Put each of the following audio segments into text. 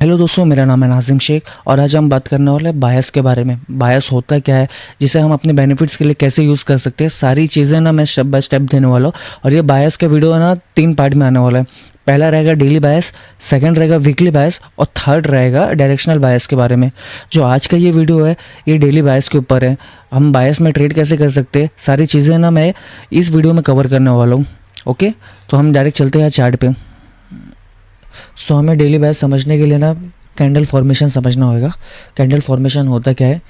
Hello दोस्तों, मेरा नाम है नाजिम शेख और आज हम बात करने वाले हैं बायस के बारे में। बायस होता क्या है, जिसे हम अपने बेनिफिट्स के लिए कैसे यूज़ कर सकते हैं, सारी चीज़ें ना मैं स्टेप बाय स्टेप देने वाला हूँ। और ये बायस का वीडियो है ना 3 पार्ट में आने वाला है। पहला रहेगा डेली बायस, सेकंड रहेगा वीकली बायस और थर्ड रहेगा डायरेक्शनल बायस के बारे में। जो आज का ये वीडियो है ये डेली बायस के ऊपर है। हम बायस में ट्रेड कैसे कर सकते हैं, सारी चीज़ें ना मैं इस वीडियो में कवर करने वाला हूँ। ओके, तो हम डायरेक्ट चलते हैं चार्ट पे। सो हमें डेली बायस समझने के लिए ना कैंडल फॉर्मेशन समझना होगा। कैंडल फॉर्मेशन होता क्या है,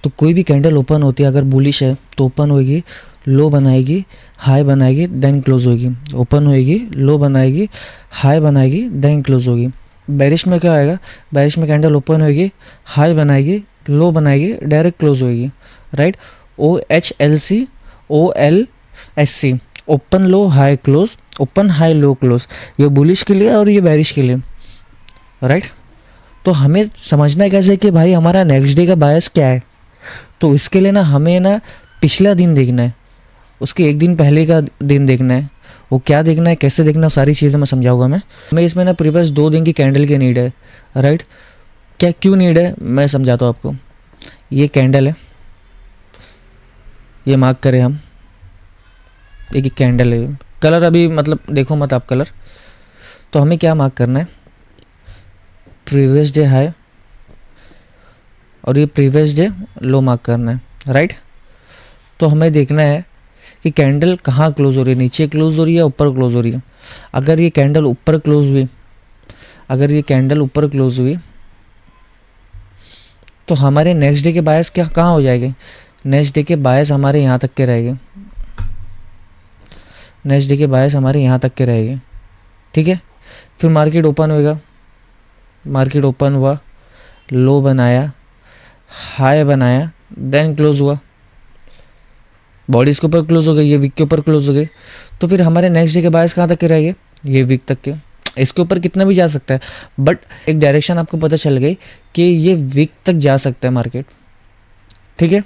तो कोई भी कैंडल ओपन होती है, अगर बुलिश है तो ओपन होगी, लो बनाएगी, हाई बनाएगी, देन क्लोज होगी। ओपन होएगी, लो बनाएगी, हाई बनाएगी, देन क्लोज होगी। बेरिश में क्या आएगा, बेरिश में कैंडल ओपन होगी, हाई बनाएगी, लो बनाएगी, डायरेक्ट क्लोज होगी। Right, OHLC, open low high close, open high low close. ये बुलिश के लिए और ये बेरिश के लिए। राइट, तो हमें समझना है कैसे कि भाई हमारा नेक्स्ट डे का बायस क्या है। तो इसके लिए ना हमें ना पिछला दिन देखना है, उसके एक दिन पहले का दिन देखना है। वो क्या देखना है, कैसे देखना है, सारी चीज़ें मैं समझाऊंगा। मैं हमें इसमें ना प्रीवियस 2 दिन की कैंडल की नीड है। राइट, क्या क्यों नीड है मैं समझाता हूँ आपको। ये कैंडल है, ये मार्क करें हम, एक कैंडल है। कलर अभी मतलब देखो मत आप कलर। तो हमें क्या मार्क करना है, प्रीवियस डे हाई और ये प्रीवियस डे लो मार्क करना है। राइट, तो हमें देखना है कि कैंडल कहाँ क्लोज हो रही है, नीचे क्लोज हो रही है, ऊपर क्लोज हो रही है। अगर ये कैंडल ऊपर क्लोज हुई, अगर ये कैंडल ऊपर क्लोज हुई तो हमारे नेक्स्ट डे के बायस क्या कहाँ हो जाएंगे, नेक्स्ट डे के बायस हमारे यहाँ तक के रहेंगे। नेक्स्ट डे के बायस हमारे यहाँ तक के रहेंगे। ठीक है, फिर मार्केट ओपन होएगा, मार्केट ओपन हुआ, लो बनाया, हाई बनाया, देन क्लोज हुआ। बॉडी इसके ऊपर क्लोज हो गई, ये वीक के ऊपर क्लोज हो गई। तो फिर हमारे नेक्स्ट डे के बायस कहाँ तक के रहेंगे, ये वीक तक के। इसके ऊपर कितना भी जा सकता है, बट एक डायरेक्शन आपको पता चल गई कि ये वीक तक जा सकता है मार्केट। ठीक है,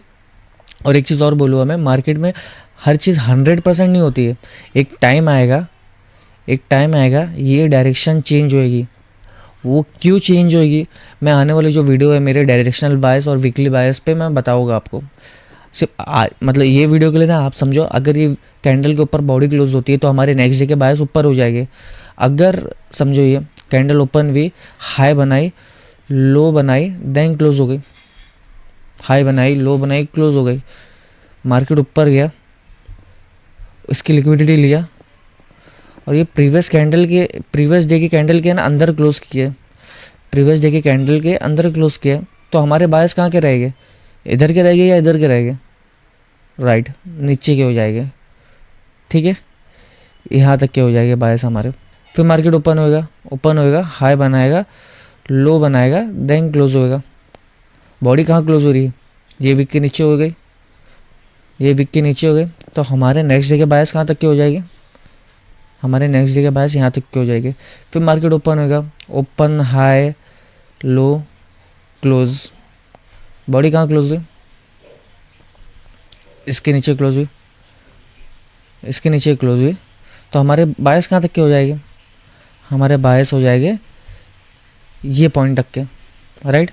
और एक चीज़ और बोलूँगा मैं, मार्केट में हर चीज़ 100% नहीं होती है। एक टाइम आएगा, एक टाइम आएगा ये डायरेक्शन चेंज होएगी। वो क्यों चेंज होएगी, मैं आने वाली जो वीडियो है मेरे डायरेक्शनल बायस और वीकली बायस पे मैं बताऊंगा आपको। सिर्फ मतलब ये वीडियो के लिए ना आप समझो, अगर ये कैंडल के ऊपर बॉडी क्लोज होती है तो हमारे नेक्स्ट डे के बायस ऊपर हो जाएंगे। अगर समझो ये कैंडल ओपन हुई, हाई बनाई, लो बनाई, देन क्लोज हो गई, हाई बनाई, लो बनाई, क्लोज हो गई। मार्केट ऊपर गया, इसकी लिक्विडिटी लिया और ये प्रीवियस डे के कैंडल के ना अंदर क्लोज किए, प्रीवियस डे के कैंडल के अंदर क्लोज किया। तो हमारे बायस कहाँ के रहेंगे, इधर के रहेंगे या इधर के रहेंगे, राइट नीचे के हो जाएंगे। ठीक है, यहाँ तक के हो जाएंगे बायस हमारे। फिर मार्केट ओपन होएगा, ओपन होएगा, हाई बनाएगा, लो बनाएगा, देन क्लोज होएगा। बॉडी कहाँ क्लोज हो रही है, ये वीक के नीचे हो गई, ये वीक के नीचे हो गए। तो हमारे नेक्स्ट डे के बायस कहाँ तक के हो जाएंगे, हमारे नेक्स्ट डे के बायस यहाँ तक के हो जाएंगे। फिर मार्केट ओपन होएगा, open high low close. Body कहाँ क्लोज हुई, इसके नीचे क्लोज हुई, इसके नीचे क्लोज हुई। तो हमारे बायस कहाँ तक के हो जाएंगे, हमारे बायस हो जाएंगे ये पॉइंट तक के। राइट,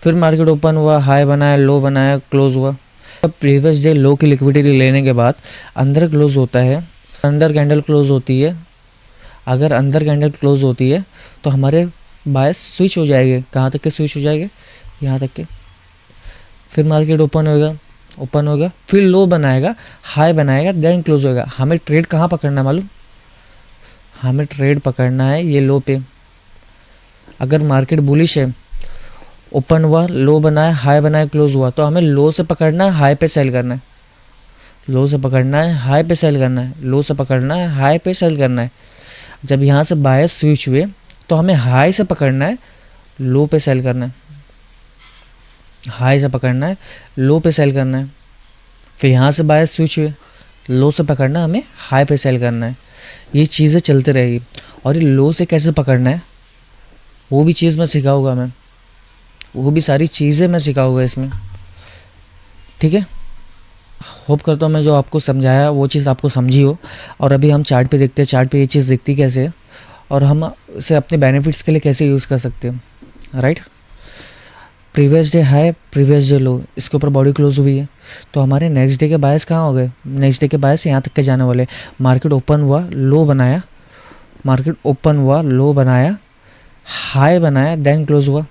फिर मार्केट ओपन हुआ, हाई बनाया, लो बनाया, क्लोज हुआ। अब प्रीवियस डे लो की लिक्विडिटी लेने के बाद अंदर क्लोज होता है, अंदर कैंडल क्लोज होती है। अगर अंदर कैंडल क्लोज होती है तो हमारे बायस स्विच हो जाएंगे, कहाँ तक के स्विच हो जाएंगे, यहाँ तक के। फिर मार्केट ओपन होएगा, ओपन होगा, फिर लो बनाएगा, हाई बनाएगा, देन क्लोज होएगा। हमें ट्रेड कहाँ पकड़ना है मालूम, हमें ट्रेड पकड़ना है ये लो पे। अगर मार्केट बुलिश है, ओपन हुआ, लो बनाया, हाई बनाया, क्लोज हुआ, तो हमें लो से पकड़ना है, हाई पे सेल करना है। लो से पकड़ना है, हाई पे सेल करना है, लो से पकड़ना है, हाई पे सेल करना है। जब यहाँ से बायस स्विच हुए तो हमें हाई से पकड़ना है, लो पे सेल करना है, हाई से पकड़ना है, लो पे सेल करना है। फिर यहाँ से बायस स्विच हुए, लो से पकड़ना है, हमें हाई पे सेल करना है। ये चीज़ें चलती रहेगी। और ये लो से कैसे पकड़ना है वो भी चीज़ मैं सिखाऊंगा, मैं वो भी सारी चीज़ें मैं सिखाऊंगा इसमें। ठीक है, होप करता हूँ मैं जो आपको समझाया वो चीज़ आपको समझी हो। और अभी हम चार्ट पे देखते हैं, चार्ट पे ये चीज़ दिखती कैसे है और हम इसे अपने बेनिफिट्स के लिए कैसे यूज़ कर सकते हैं। Right. Previous day high, previous day लो, इसके ऊपर बॉडी क्लोज हुई है, तो हमारे नेक्स्ट डे के बायस कहाँ हो गए? नेक्स्ट डे के बायस यहाँ तक के जाने वाले। मार्केट ओपन हुआ, लो बनाया, मार्केट ओपन हुआ, लो बनाया, हाई बनाया, देन क्लोज हुआ,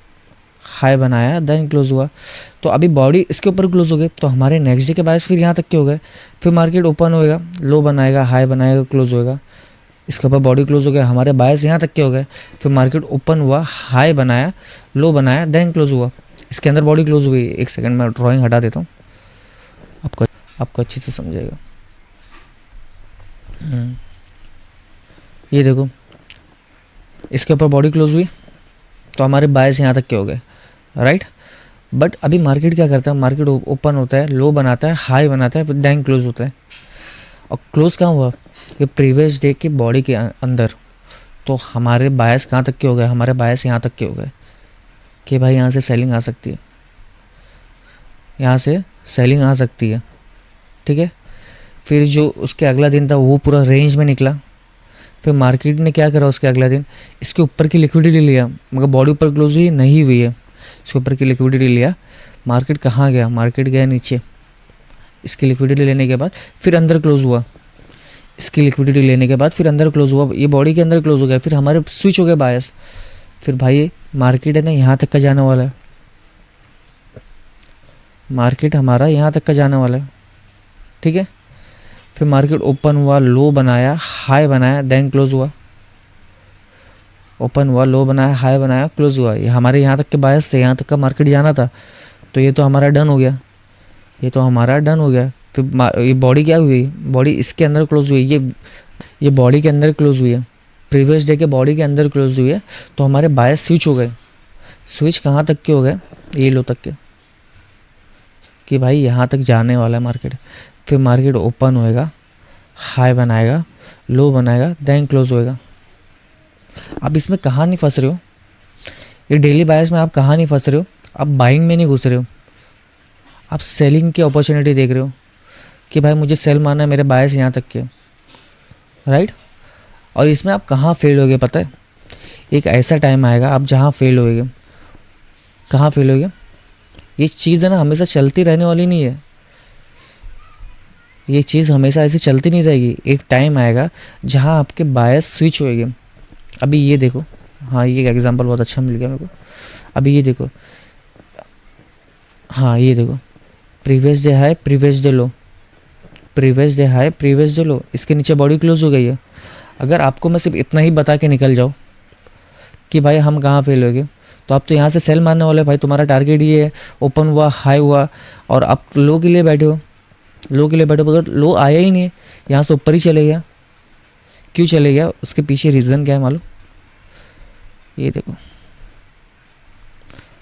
हाई बनाया, देन क्लोज हुआ, तो अभी बॉडी इसके ऊपर क्लोज हो गई, तो हमारे नेक्स्ट डे के बायस फिर यहाँ तक के हो गए। फिर मार्केट ओपन होएगा, लो बनाएगा, हाई बनाएगा, क्लोज होएगा, इसके ऊपर बॉडी क्लोज हो गया, हमारे बायस यहाँ तक के हो गए। फिर मार्केट ओपन हुआ, हाई बनाया, लो बनाया, देन क्लोज हुआ, इसके अंदर बॉडी क्लोज हुई। एक सेकंड में ड्राइंग हटा देता हूँ, आपको अच्छे से समझाएगा। ये देखो, इसके ऊपर बॉडी क्लोज हुई, तो हमारे बायस यहाँ तक के हो गए, राइट। बट अभी मार्केट क्या करता है? मार्केट ओपन होता है, लो बनाता है, हाई बनाता है, फिर देन क्लोज होता है। और क्लोज कहाँ हुआ? ये प्रीवियस डे की बॉडी के अंदर। तो हमारे बायस कहाँ तक के हो गए? हमारे बायस यहाँ तक के हो गए कि भाई यहाँ से सेलिंग आ सकती है, यहाँ से सेलिंग आ सकती है, ठीक है। फिर जो उसके अगला दिन था वो पूरा रेंज में निकला। फिर मार्केट ने क्या करा उसके अगला दिन? इसके ऊपर की लिक्विडिटी लिया, मगर बॉडी ऊपर क्लोज हुई नहीं हुई है, इसके ऊपर की लिक्विडिटी लिया। मार्केट कहाँ गया? मार्केट गया नीचे। इसकी लिक्विडिटी लेने के बाद फिर अंदर क्लोज हुआ, इसकी लिक्विडिटी लेने के बाद फिर अंदर क्लोज हुआ, ये बॉडी के अंदर क्लोज हो गया। फिर हमारे स्विच हो गए बायस। फिर भाई मार्केट है ना यहाँ तक का जाने वाला है, मार्केट हमारा यहाँ तक का जाने वाला है, ठीक है। फिर मार्केट ओपन हुआ, लो बनाया, हाई बनाया, देन क्लोज हुआ, ओपन हुआ, लो बनाया, हाई बनाया, क्लोज हुआ। ये हमारे यहाँ तक के बायस से यहाँ तक का मार्केट जाना था, तो ये तो हमारा डन हो गया, ये तो हमारा डन हो गया। फिर ये बॉडी क्या हुई? बॉडी इसके अंदर क्लोज हुई, ये बॉडी के अंदर क्लोज हुई है, प्रीवियस डे के बॉडी के अंदर क्लोज हुई है, तो हमारे बायस स्विच हो गए। स्विच कहाँ तक के हो गए? ये लो तक के, कि भाई यहाँ तक जाने वाला है मार्केट। फिर मार्केट ओपन होएगा, हाई बनाएगा, लो बनाएगा, देन क्लोज होएगा। अब इसमें कहाँ नहीं फंस रहे हो? ये डेली बायस में आप कहाँ नहीं फंस रहे हो? आप बाइंग में नहीं घुस रहे हो, आप सेलिंग की अपॉर्चुनिटी देख रहे हो कि भाई मुझे सेल मारना है, मेरे बायस यहाँ तक के, राइट। और इसमें आप कहाँ फेल होगे पता है? एक ऐसा टाइम आएगा आप जहाँ फेल होगे। कहाँ फेल होगे? ये चीज़ है ना हमेशा चलती रहने वाली नहीं है, ये चीज़ हमेशा ऐसे चलती नहीं रहेगी। एक टाइम आएगा जहाँ आपके बायस स्विच होएंगे। अभी ये देखो, हाँ ये एग्जांपल बहुत अच्छा मिल गया मेरे को। अभी ये देखो, हाँ ये देखो, previous day high, previous day लो, previous day high, previous day लो, इसके नीचे बॉडी क्लोज हो गई है। अगर आपको मैं सिर्फ इतना ही बता के निकल जाऊँ कि भाई हम कहाँ फेल हो गए, तो आप तो यहाँ से सेल मारने वाले। भाई तुम्हारा टारगेट ये है, ओपन हुआ, हाई हुआ, और आप लो के लिए बैठे हो, लो के लिए बैठे हो, मगर लो आया ही नहीं है, यहाँ से ऊपर ही चले गया। क्यों चले गया? उसके पीछे रीज़न क्या है मालूम? ये देखो,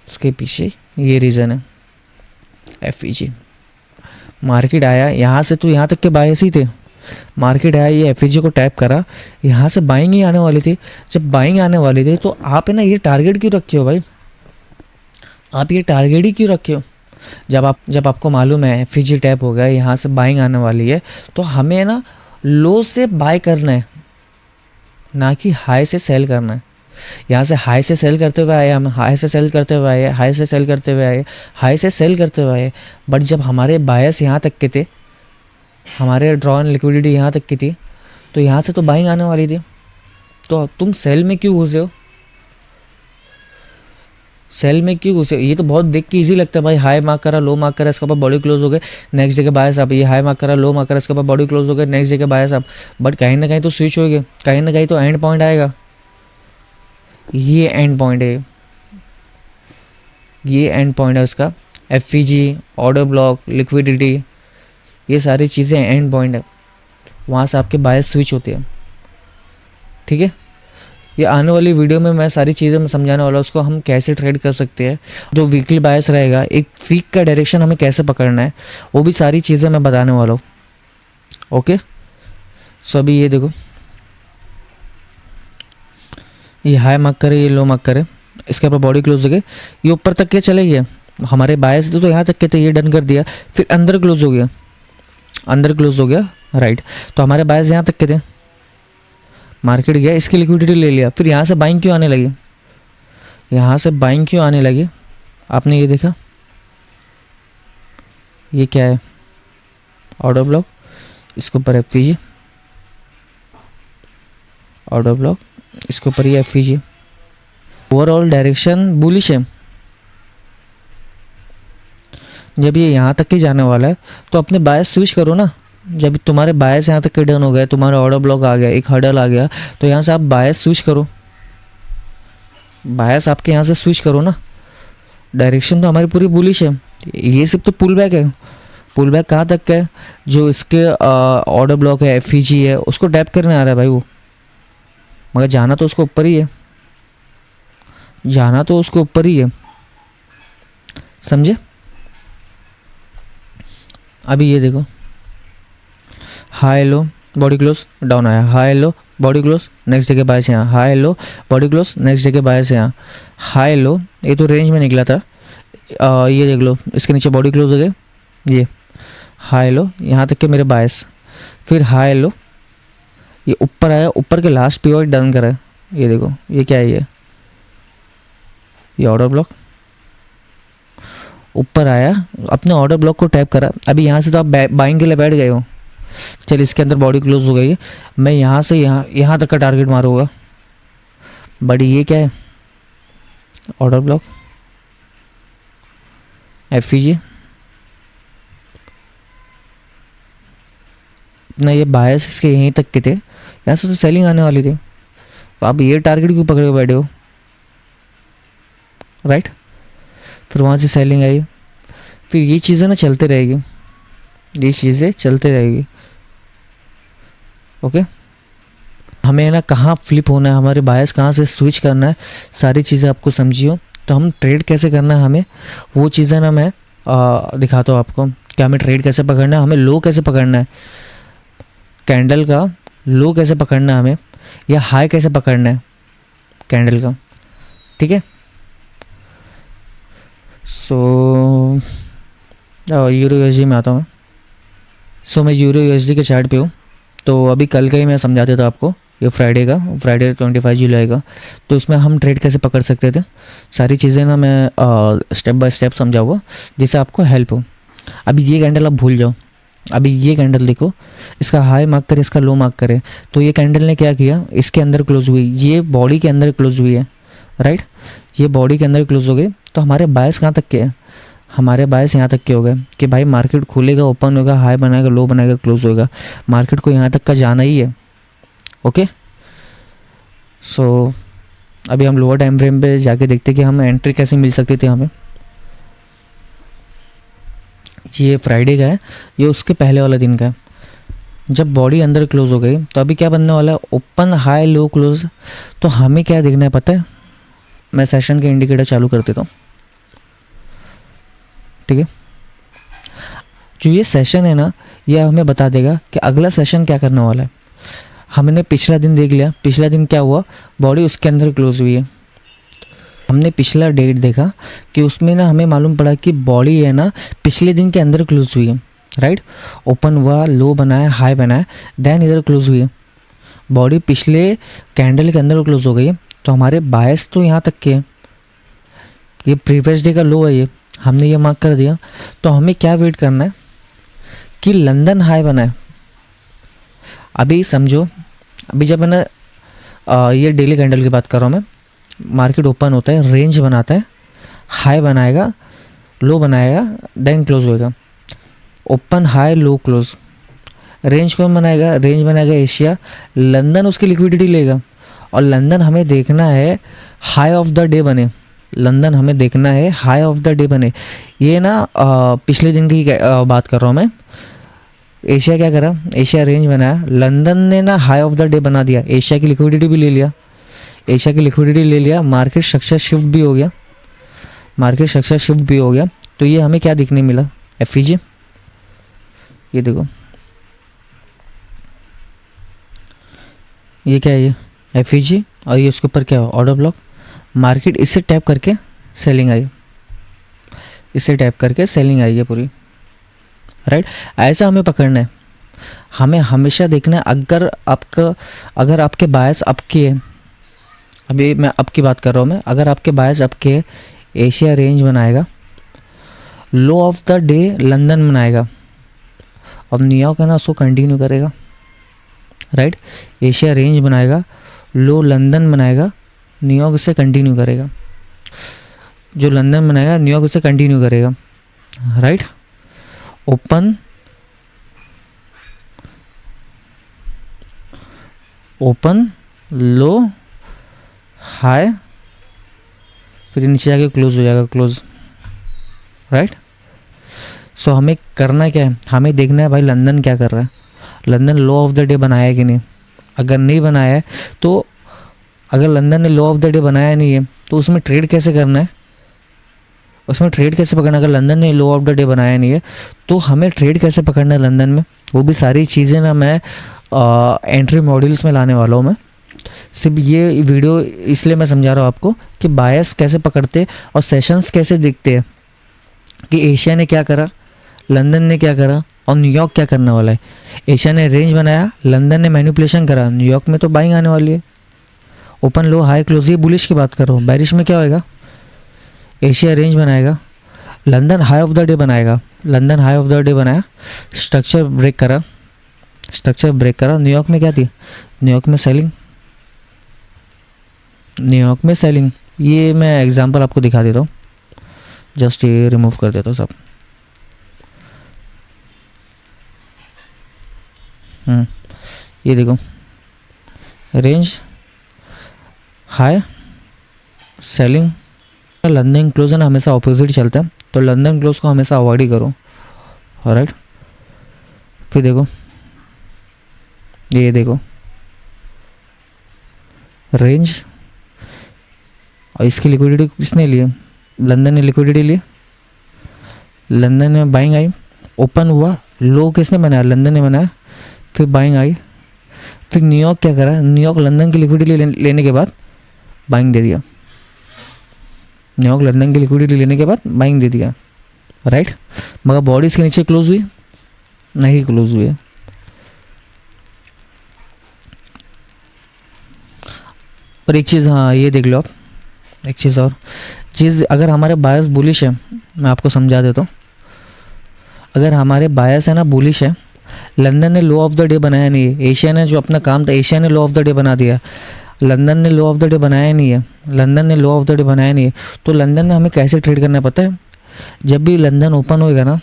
उसके पीछे ये रीज़न है, एफईजी। मार्केट आया यहाँ से, तो यहाँ तक के बायस ही थे। मार्केट आया, ये एफईजी को टैप करा, यहाँ से बाइंग ही आने वाली थी। जब बाइंग आने वाली थी तो आप है ना ये टारगेट क्यों रखे हो भाई? आप ये टारगेट ही क्यों रखे हो? जब आपको मालूम है एफईजी टैप हो गया, यहाँ से बाइंग आने वाली है, तो हमें ना लो से बाय करना है, ना कि हाई से सेल करना है। यहाँ से हाई से सेल करते हुए आए, हम हाई से सेल करते हुए आए, हाई से सेल करते हुए आए, हाई से सेल करते हुए आए। बट जब हमारे बायस यहाँ तक के थे, हमारे ड्रॉन लिक्विडिटी यहाँ तक की थी, तो यहाँ से तो बाइंग आने वाली थी। तो तुम सेल में क्यों घुसे हो? सेल में क्यों घुसे? ये तो बहुत देख के इजी लगता है भाई, हाई मार्क करा, लो मार्क करा, इसके ऊपर बॉडी क्लोज हो गए, नेक्स्ट डे के बायस अब ये हाई मार्क करा, लो मार्क करा, इसके ऊपर बॉडी क्लोज हो गए, नेक्स्ट डे के बायस अब। बट कहीं ना कहीं तो स्विच हो गए, कहीं ना कहीं तो एंड पॉइंट आएगा। ये एंड पॉइंट है, ये एंड पॉइंट है उसका। एफईजी, ऑर्डर ब्लॉक, लिक्विडिटी, ये सारी चीज़ें एंड पॉइंट है, वहाँ से आपके बायस स्विच होते हैं, ठीक है। ये आने वाली वीडियो में मैं सारी चीज़ें मैं समझाने वाला हूँ, उसको हम कैसे ट्रेड कर सकते हैं, जो वीकली बायस रहेगा, एक वीक का डायरेक्शन हमें कैसे पकड़ना है, वो भी सारी चीज़ें मैं बताने वाला हूँ। ओके, सो अभी ये देखो, ये हाई मार्क करे, ये लो मार्क करे, इसके ऊपर बॉडी क्लोज हो गई, ये ऊपर तक के चले गए, हमारे बायस तो यहाँ तक के थे, ये डन कर दिया, फिर अंदर क्लोज हो गया, अंदर क्लोज हो गया, राइट। तो हमारे बायस यहाँ तक के थे, मार्केट गया, इसकी लिक्विडिटी ले लिया, फिर यहाँ से बाइंग क्यों आने लगी? यहाँ से बाइंग क्यों आने लगी, आपने ये देखा, ये क्या है, ऑर्डर ब्लॉक, इसके ऊपर एफवीजी, ऑर्डर ब्लॉक, इसके ऊपर ये एफवीजी। ओवरऑल डायरेक्शन बुलिश है। जब ये यहाँ तक ही जाने वाला है तो अपने बायस स्विच करो ना। जब तुम्हारे बायस यहाँ तक के डन हो गए, तुम्हारा ऑर्डर ब्लॉक आ गया, एक हर्डल आ गया, तो यहाँ से आप बायस स्विच करो, बायस आपके यहाँ से स्विच करो ना। डायरेक्शन तो हमारी पूरी बुलिश है। ये सिर्फ तो पुल बैक है। पुल बैक कहाँ तक का है, जो इसके ऑर्डर ब्लॉक है, एफईजी है, उसको टैप करने आ रहा है भाई वो, मगर जाना तो उसको ऊपर ही है, जाना तो उसको ऊपर ही है, समझे। अभी ये देखो, high low body close down आया, high low body close, next जगह बायस यहाँ, high low body close, next जगह बायस यहाँ, हाई लो, ये तो रेंज में निकला था। ये देख लो, इसके नीचे बॉडी क्लोज हो गए, ये हाई लो यहाँ तक के मेरे बायस, फिर हाई लो, ये ऊपर आया, ऊपर के लास्ट पीओ डन करा है। ये देखो ये क्या है, ये ऑर्डर ब्लॉक ऊपर आया, अपने ऑर्डर ब्लॉक को टैप करा। अभी यहाँ से तो आप बाइंग के लिए बैठ गए हो, चल इसके अंदर बॉडी क्लोज हो गई है, मैं यहाँ से यहाँ तक का टारगेट मारूंगा। बट ये क्या है, ऑर्डर ब्लॉक, एफईजी, ना ये बायस इसके यहीं तक के थे, यहाँ से तो सेलिंग आने वाली थी, तो आप ये टारगेट क्यों पकड़े बैठे हो, राइट। फिर वहाँ से सेलिंग आई, फिर ये चीज़ें ना चलते रहेगी, ये चीज़ें चलते रहेगी, ओके। हमें ना कहाँ फ्लिप होना है, हमारे बायस कहाँ से स्विच करना है, सारी चीज़ें आपको समझियो। तो हम ट्रेड कैसे करना है हमें, वो चीज़ें ना मैं दिखाता हूँ आपको कि हमें ट्रेड कैसे पकड़ना है, हमें लो कैसे पकड़ना है, कैंडल का लो कैसे पकड़ना है हमें, या हाई कैसे पकड़ना है कैंडल का, ठीक है। सो यूरो यूएसडी में आता हूँ। सो मैं यूरो यूएसडी के चार्ट पे हूँ। तो अभी कल का ही मैं समझा देता आपको, ये फ्राइडे 25 जुलाई का, तो इसमें हम ट्रेड कैसे पकड़ सकते थे, सारी चीज़ें ना मैं स्टेप बाय स्टेप समझाऊँगा जिससे आपको हेल्प हो। अभी ये कैंडल आप भूल जाओ, अभी ये कैंडल देखो, इसका हाई मार्क करे, इसका लो मार्क करे, तो ये कैंडल ने क्या किया, इसके अंदर क्लोज हुई, ये बॉडी के अंदर क्लोज हुई है, राइट, ये बॉडी के अंदर क्लोज हो गई। तो हमारे बायस कहाँ तक के हैं, हमारे बायस यहाँ तक के हो गए कि भाई मार्केट खुलेगा, ओपन होगा, हाई बनाएगा, लो बनाएगा, क्लोज होगा, मार्केट को यहाँ तक का जाना ही है, ओके। सो अभी हम लोअर टाइम फ्रेम पे जाके देखते कि हम एंट्री कैसे मिल सकती थी हमें। ये फ्राइडे का है, ये उसके पहले वाला दिन का है। जब बॉडी अंदर क्लोज हो गई तो अभी क्या बनने वाला है, ओपन हाई लो क्लोज। तो हमें क्या देखना है पता है, मैं सेशन के इंडिकेटर चालू कर देता हूँ, ठीक है। जो ये सेशन है ना, ये हमें बता देगा कि अगला सेशन क्या करने वाला है। हमने पिछला दिन देख लिया, पिछला दिन क्या हुआ, बॉडी उसके अंदर क्लोज हुई है। हमने पिछला डेट देखा कि उसमें ना हमें मालूम पड़ा कि बॉडी है ना पिछले दिन के अंदर क्लोज हुई है, राइट। ओपन हुआ, लो बनाया, हाई बनाया, देन इधर क्लोज हुई है। बॉडी पिछले कैंडल के अंदर क्लोज हो गई है, तो हमारे बायस तो यहाँ तक के हैं। ये प्रीवियस डे का लो है, ये हमने ये मार्क कर दिया। तो हमें क्या वेट करना है कि लंदन हाई बनाए। अभी समझो, अभी जब मैंने ये डेली कैंडल की बात कर रहा हूँ मैं, मार्केट ओपन होता है, रेंज बनाता है, हाई बनाएगा, लो बनाएगा, देन क्लोज होएगा। Open high low close, range कौन बनाएगा, रेंज बनाएगा एशिया, लंदन उसकी लिक्विडिटी लेगा। और लंदन हमें देखना है हाई ऑफ द डे बने, लंदन हमें देखना है हाई ऑफ द डे बने। ये ना पिछले दिन की बात कर रहा हूँ मैं। एशिया क्या करा, एशिया रेंज बनाया, लंदन ने ना हाई ऑफ द डे बना दिया, एशिया की लिक्विडिटी भी ले लिया, एशिया की लिक्विडिटी ले लिया, मार्केट स्ट्रक्चर शिफ्ट भी हो गया, मार्केट स्ट्रक्चर शिफ्ट भी हो गया। तो ये हमें क्या दिखने मिला, एफईजी, ये देखो, ये क्या है, ये एफईजी, और ये उसके ऊपर क्या है, ऑर्डर ब्लॉक। मार्केट इससे टैप करके सेलिंग आई, इससे टैप करके सेलिंग आई है पूरी, राइट। ऐसा हमें पकड़ना है, हमें हमेशा देखना है। अगर आपके बायस आपके है, अभी मैं अब की बात कर रहा हूँ मैं, अगर आपके बायस आपके एशिया रेंज बनाएगा, लो ऑफ द डे लंदन बनाएगा, अब न्यूयॉर्क है ना उसको कंटिन्यू करेगा, राइट। एशिया रेंज बनाएगा, लो लंदन बनाएगा, न्यूयॉर्क इसे कंटिन्यू करेगा, जो लंदन बनाएगा न्यूयॉर्क इसे कंटिन्यू करेगा, राइट। ओपन लो हाई, फिर नीचे जाके क्लोज हो जाएगा, क्लोज, राइट। सो हमें करना क्या है, हमें देखना है भाई लंदन क्या कर रहा है, London low of the day बनाया है कि नहीं। अगर नहीं बनाया है तो, अगर लंदन ने लो ऑफ द डे बनाया नहीं है तो उसमें ट्रेड कैसे करना है, उसमें ट्रेड कैसे पकड़ना। अगर लंदन ने लो ऑफ द डे बनाया नहीं है तो हमें ट्रेड कैसे पकड़ना है लंदन में, वो भी सारी चीज़ें ना मैं एंट्री मॉड्यूल्स में लाने वाला हूँ। मैं सिर्फ ये वीडियो इसलिए मैं समझा रहा हूँ आपको कि बायस कैसे पकड़ते और सेशंस कैसे दिखते हैं, कि एशिया ने क्या करा, लंदन ने क्या करा और न्यूयॉर्क क्या करने वाला है। एशिया ने रेंज बनाया, लंदन ने मैनिपुलेशन करा, न्यूयॉर्क में तो बाइंग आने वाली है। ओपन लो हाई क्लोज, ये बुलिश की बात कर रहा हूँ। बैरिश में क्या होएगा, एशिया रेंज बनाएगा, London high of the day बनाएगा, London high of the day बनाया, स्ट्रक्चर ब्रेक करा, स्ट्रक्चर ब्रेक करा, न्यूयॉर्क में क्या थी, न्यूयॉर्क में सेलिंग, न्यूयॉर्क में सेलिंग। ये मैं एग्जांपल आपको दिखा देता हूँ, जस्ट ये रिमूव कर देता हूँ सब। ये देखो range high selling, London close है ना हमेशा ऑपोजिट चलता है, तो लंदन क्लोज को हमेशा अवॉइड ही करो, राइट। फिर देखो ये देखो रेंज, और इसकी लिक्विडिटी किसने ली है, लंदन ने लिक्विडिटी ली, लंदन में बाइंग आई, ओपन हुआ, लो किसने बनाया, लंदन ने बनाया, फिर बाइंग आई, फिर न्यूयॉर्क क्या करा, न्यूयॉर्क लंदन की लिक्विडिटी लेने के बाद बाइंग दे दिया, न्यूयॉर्क लंदन की लिक्विडिटी लेने के बाद बाइंग दे दिया, राइट। मगर बॉडी इसके नीचे क्लोज हुई नहीं, क्लोज हुई है। और एक चीज़, हाँ ये देख लो आप, एक चीज़ और चीज़, अगर हमारे बायस बुलिश है, मैं आपको समझा देता हूँ, अगर हमारे बायस है ना बुलिश है, लंदन ने लो ऑफ द डे बनाया नहीं है, एशिया ने जो अपना काम था, एशिया ने लो ऑफ द डे बना दिया, लंदन ने लो ऑफ द डे बनाया नहीं है, लंदन ने लो ऑफ द डे बनाया नहीं है, तो लंदन में हमें कैसे ट्रेड करना है पता है, जब भी लंदन ओपन होएगा ना,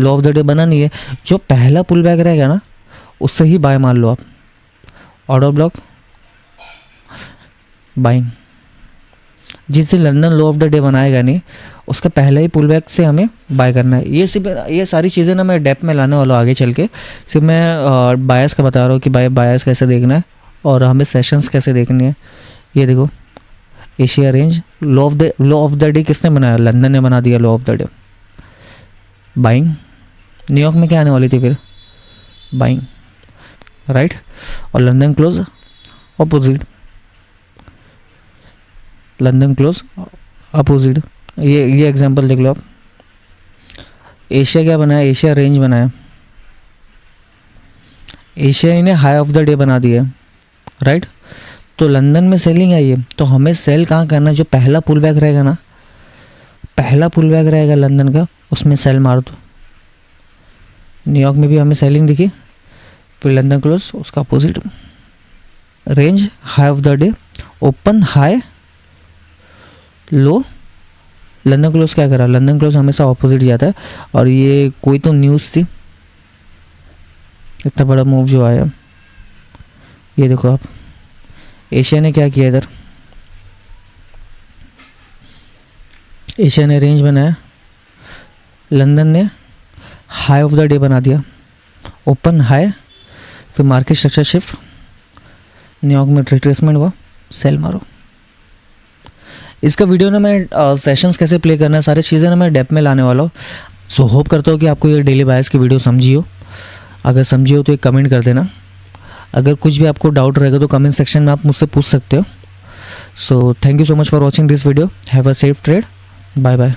लो ऑफ द डे बना नहीं है, जो पहला पुल बैक रहेगा ना उससे ही बाय मान लो आप, ऑर्डर ब्लॉक बाइंग। जिस दिन London low of the day बनाएगा नहीं उसका पहले ही पुल बैक से हमें बाय करना है। ये सिर्फ ये सारी चीज़ें ना मैं डेप्थ में लाने वाला हूँ आगे चल के, सिर्फ मैं बायस का बता रहा हूँ कि बायस कैसे देखना है और हमें सेशंस कैसे देखनी है। ये देखो Asia range, low of the day किसने बनाया, लंदन ने बना दिया low of the day, buying. New York में क्या आने वाली थी फिर, बाइंग, राइट। और London close opposite, London close opposite. ये एग्जांपल देख लो आप, एशिया क्या बनाया, एशिया रेंज बनाया, एशिया ने हाई ऑफ द डे बना दिया, राइट। तो लंदन में सेलिंग आई है, तो हमें सेल कहाँ करना है, जो पहला पुल बैक रहेगा ना, पहला पुल बैक रहेगा लंदन का, उसमें सेल मार दो। न्यूयॉर्क में भी हमें सेलिंग दिखी, फिर लंदन क्लोज उसका opposite, range high of the day, open high low, London close क्या करा, लंदन क्लोज हमेशा ऑपोजिट जाता है। और ये कोई तो न्यूज़ थी, इतना बड़ा मूव जो आया, ये देखो आप, एशिया ने क्या किया इधर, एशिया ने रेंज बनाया, लंदन ने हाई ऑफ द डे बना दिया, ओपन हाई, फिर मार्केट स्ट्रक्चर शिफ्ट, न्यूयॉर्क में रिट्रेसमेंट हुआ, सेल मारो। इसका वीडियो ना मैं सेशंस कैसे प्ले करना है सारी चीज़ें ना मैं डेप्थ में लाने वाला हूँ। सो होप करता हूँ कि आपको ये डेली बायस की वीडियो समझी हो। अगर समझी हो तो एक कमेंट कर देना। अगर कुछ भी आपको डाउट रहेगा तो कमेंट सेक्शन में आप मुझसे पूछ सकते हो। So thank you so much for watching this video. Have a safe trade. Bye bye.